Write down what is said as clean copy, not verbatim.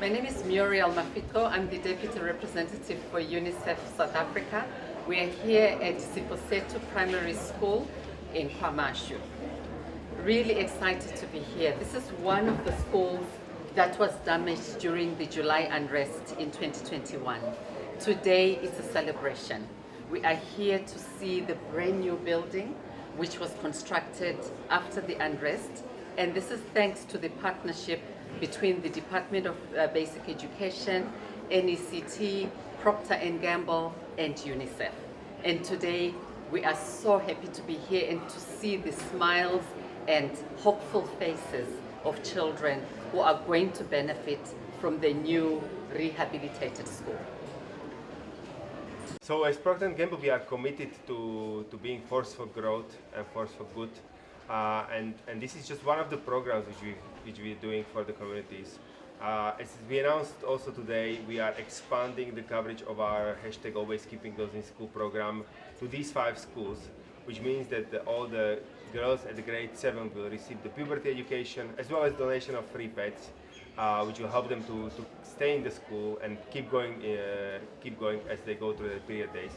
My name is Muriel Mafico. I'm the Deputy Representative for UNICEF South Africa. We are here at Siposetu Primary School in KwaMashu. Really excited to be here. This is one of the schools that was damaged during the July unrest in 2021. Today is a celebration. We are here to see the brand new building which was constructed after the unrest, and this is thanks to the partnership between the Department of Basic Education, NECT, Proctor Gamble, and UNICEF. And today we are so happy to be here and to see the smiles and hopeful faces of children who are going to benefit from the new rehabilitated school. So as Procter & Gamble, we are committed to being force for growth and force for good. And this is just one of the programs which we are doing for the communities. As we announced also today, we are expanding the coverage of our hashtag Always Keeping Girls in School program to these 5 schools, which means that all the girls at the grade 7 will receive the puberty education as well as donation of free pads, which will help them to stay in the school and keep going as they go through the period days.